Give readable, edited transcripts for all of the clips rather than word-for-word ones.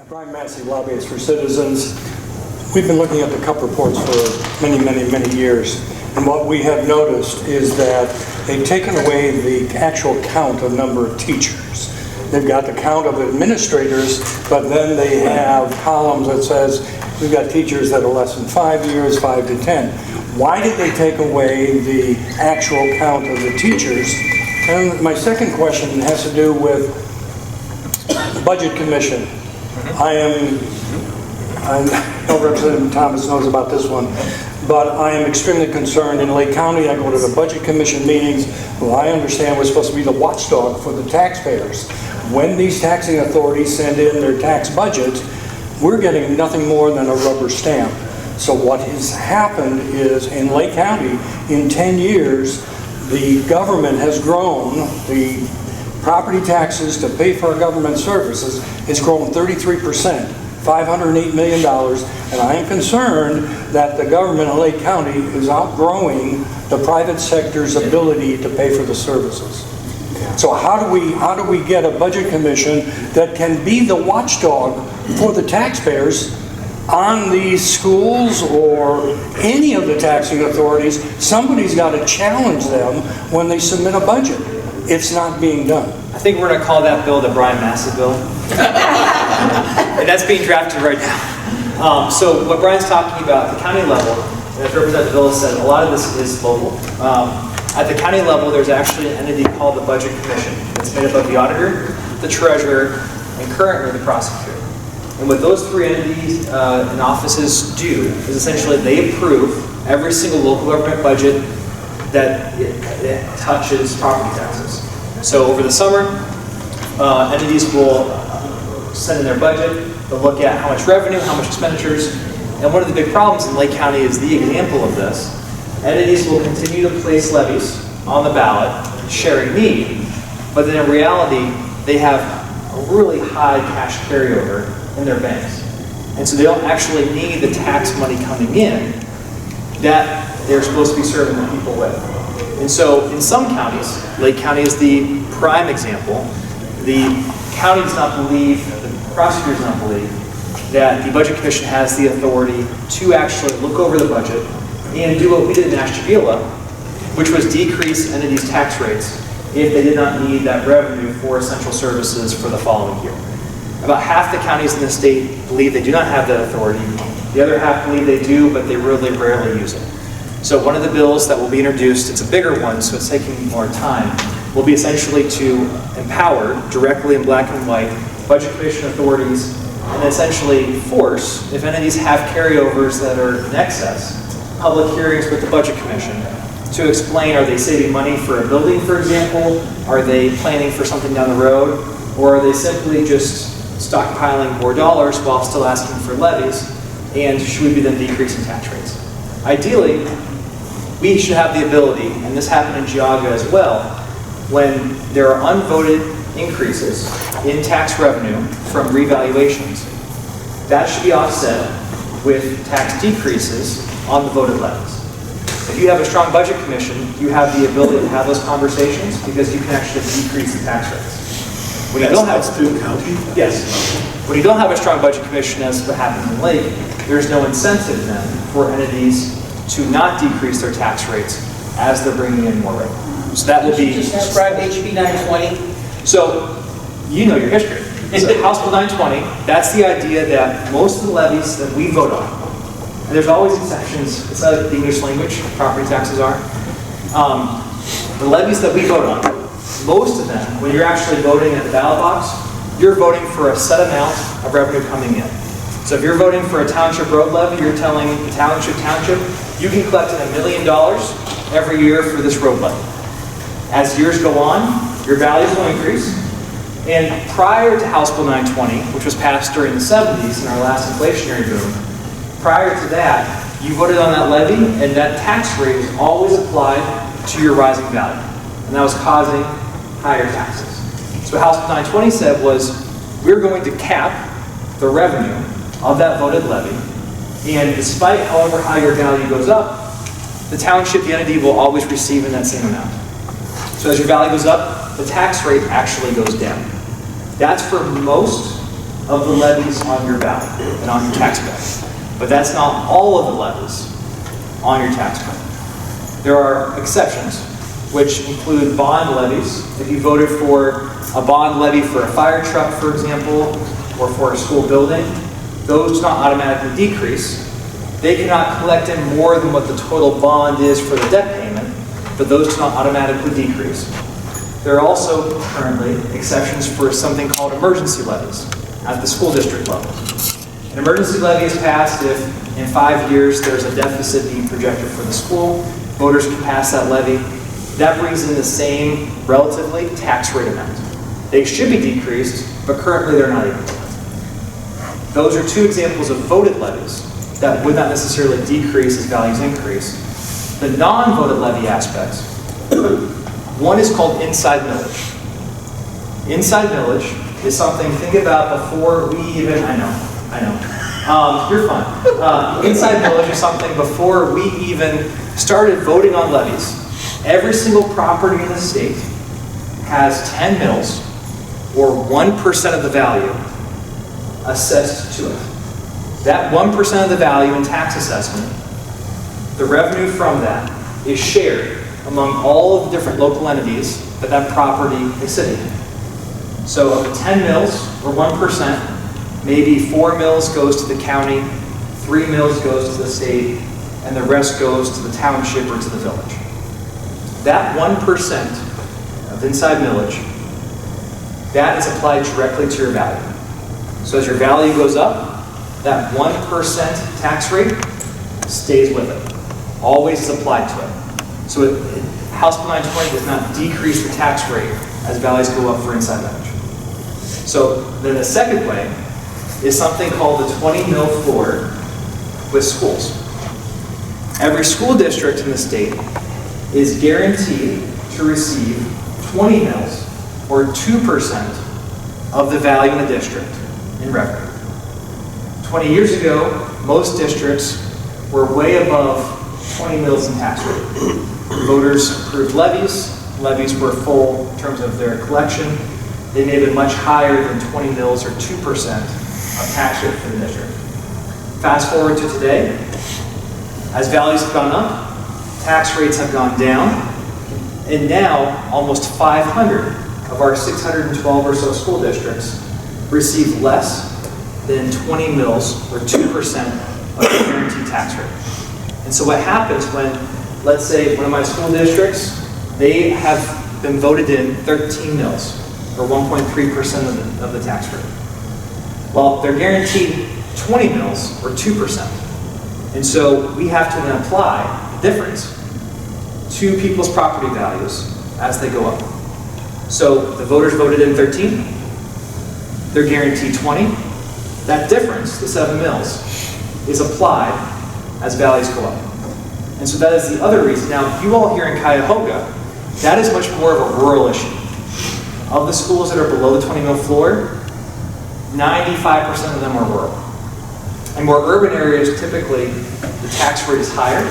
Brian Massey, Lobbyists for Citizens. We've been looking at the CUP reports for many years, and what we have noticed is that they've taken away the actual count of number of teachers. They've got the count of administrators, but then they have columns that says we've got teachers that are less than 5 years, 5 to 10. Why did they take away the actual count of the teachers? And my second question has to do with the Budget Commission. I know Representative Thomas knows about this one, but I am extremely concerned. In Lake County, I go to the Budget Commission meetings. Well, I understand we're supposed to be the watchdog for the taxpayers. When these taxing authorities send in their tax budgets, we're getting nothing more than a rubber stamp. So what has happened is in Lake County, in 10 years, the government has grown. The property taxes to pay for our government services has grown 33%, $508 million, and I am concerned that the government in Lake County is outgrowing the private sector's ability to pay for the services. So how do we get a budget commission that can be the watchdog for the taxpayers on these schools or any of the taxing authorities? Somebody's got to challenge them when they submit a budget. It's not being done. I think we're going to call that bill the Brian Massey bill. And that's being drafted right now. So what Brian's talking about at the county level, and as Representative Villa said, a lot of this is local. At the county level, there's actually an entity called the Budget Commission. It's made up of the auditor, the treasurer, and currently the prosecutor. And what those three entities and offices do is essentially they approve every single local government budget that it touches property taxes. So over the summer, entities will send in their budget, they'll look at how much revenue, how much expenditures, and one of the big problems in Lake County is the example of this. Entities will continue to place levies on the ballot, sharing need, but then in reality, they have a really high cash carryover in their banks. And so they don't actually need the tax money coming in that they're supposed to be serving the people with. And so in some counties, Lake County is the prime example, the county does not believe, the prosecutor does not believe, that the Budget Commission has the authority to actually look over the budget and do what we did in Ashtabula, which was decrease entities' tax rates if they did not need that revenue for essential services for the following year. About half the counties in the state believe they do not have that authority. The other half believe they do, but they really rarely use it. So one of the bills that will be introduced, it's a bigger one, so it's taking more time, will be essentially to empower, directly in black and white, Budget Commission authorities, and essentially force, if entities have carryovers that are in excess, public hearings with the Budget Commission to explain, are they saving money for a building, for example? Are they planning for something down the road? Or are they simply just stockpiling more dollars while still asking for levies? And should we be then decreasing tax rates? Ideally, we should have the ability, and this happened in Geauga as well, when there are unvoted increases in tax revenue from revaluations, that should be offset with tax decreases on the voted levies. If you have a strong Budget Commission, you have the ability to have those conversations because you can actually decrease the tax rates. When you don't have county? Yes. When you don't have a strong Budget Commission, as what happens in Lake, there's no incentive then for entities to not decrease their tax rates as they're bringing in more revenue. So that will be... Just describe HB 920. So, you know your history. So House Bill 920, that's the idea that most of the levies that we vote on, and there's always exceptions, it's not the English language, property taxes are, the levies that we vote on, most of them, when you're actually voting at the ballot box, you're voting for a set amount of revenue coming in. So if you're voting for a township road levy, you're telling the township, you can collect $1 million every year for this road levy. As years go on, your values will increase. And prior to House Bill 920, which was passed during the 70s in our last inflationary boom, prior to that, you voted on that levy, and that tax rate was always applied to your rising value. And that was causing higher taxes. So what House Bill 920 said was, we're going to cap the revenue of that voted levy, and despite however high your value goes up, the township, the entity, will always receive in that same amount. So as your value goes up, the tax rate actually goes down. That's for most of the levies on your ballot and on your tax bill. But that's not all of the levies on your tax bill. There are exceptions, which include bond levies. If you voted for a bond levy for a fire truck, for example, or for a school building, those do not automatically decrease. They cannot collect in more than what the total bond is for the debt payment, but those do not automatically decrease. There are also currently exceptions for something called emergency levies at the school district level. An emergency levy is passed if in 5 years there's a deficit being projected for the school. Voters can pass that levy. That brings in the same, relatively, tax rate amount. They should be decreased, but currently they're not able to. Those are two examples of voted levies that would not necessarily decrease as values increase. The non-voted levy aspects, one is called inside millage. Inside millage is something, think about before we even, I know, you're fine. Inside millage is something before we even started voting on levies. Every single property in the state has 10 mills, or 1% of the value, assessed to it. That 1% of the value in tax assessment, the revenue from that is shared among all of the different local entities that that property is sitting in. So of the 10 mills, or 1%, maybe 4 mills goes to the county, 3 mills goes to the state, and the rest goes to the township or to the village. That 1% of inside millage, that is applied directly to your value. So as your value goes up, that 1% tax rate stays with it. Always is applied to it. So House Bill 920 does not decrease the tax rate as values go up for inside millage. So then the second way is something called the 20 mil floor with schools. Every school district in the state is guaranteed to receive 20 mils, or 2% of the value in the district in revenue. 20 years ago, most districts were way above 20 mils in tax rate. Voters approved levies. Levies were full in terms of their collection. They may have been much higher than 20 mils or 2% of tax rate for the district. Fast forward to today, as values have gone up, tax rates have gone down, and now almost 500 of our 612 or so school districts receive less than 20 mils or 2% of the guaranteed tax rate. And so what happens when, let's say, one of my school districts, they have been voted in 13 mils, or 1.3% of the tax rate. Well, they're guaranteed 20 mils, or 2%. And so we have to then apply the difference to people's property values as they go up. So the voters voted in 13, they're guaranteed 20. That difference, the 7 mils, is applied as values go up. And so that is the other reason. Now, you all here in Cuyahoga, that is much more of a rural issue. Of the schools that are below the 20 mil floor, 95% of them are rural. In more urban areas, typically, the tax rate is higher,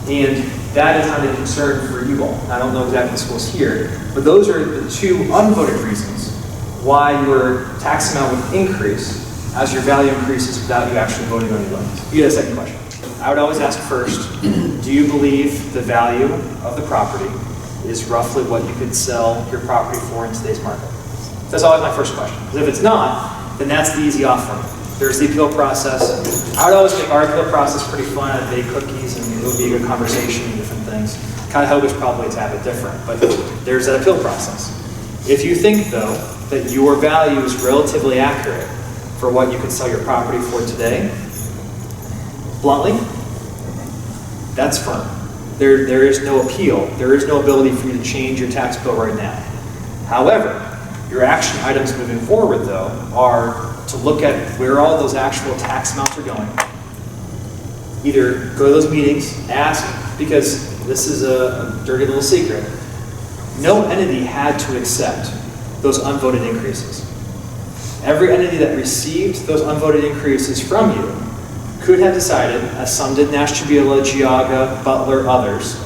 and that is not a concern for you all. I don't know exactly the schools here, but those are the two unvoted reasons why your tax amount would increase as your value increases without you actually voting on your loans. You had a second question. I would always ask first, do you believe the value of the property is roughly what you could sell your property for in today's market? That's always my first question. Because if it's not, then that's the easy off for me. There's the appeal process. I would always make our appeal process pretty fun. I'd bake cookies and it would be a good conversation and different things. Cuyahoga's probably a tad bit different, but there's that appeal process. If you think, though, that your value is relatively accurate for what you could sell your property for today, bluntly, that's firm. There is no appeal. There is no ability for you to change your tax bill right now. However, your action items moving forward, though, are to look at where all those actual tax amounts are going. Either go to those meetings, ask, because this is a dirty little secret. No entity had to accept those unvoted increases. Every entity that received those unvoted increases from you could have decided, as some did in Ashtabula, Geauga, Butler, others,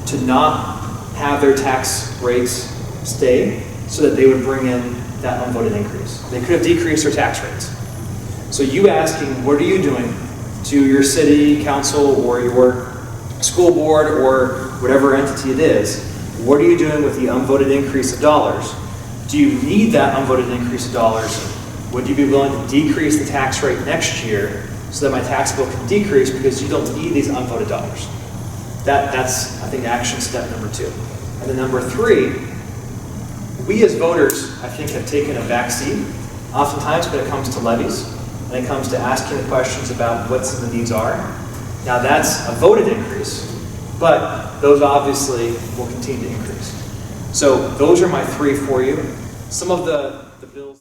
to not have their tax rates stay so that they would bring in that unvoted increase. They could have decreased their tax rates. So you asking, what are you doing to your city council or your school board or whatever entity it is, what are you doing with the unvoted increase of dollars? Do you need that unvoted increase of dollars? Would you be willing to decrease the tax rate next year so that my tax bill can decrease because you don't need these unvoted dollars? That's, I think, action step number 2. And then number 3, we as voters, I think, have taken a back seat oftentimes when it comes to levies, when it comes to asking the questions about what some of the needs are. Now that's a voted increase, but those obviously will continue to increase. So those are my 3 for you. Some of the bills.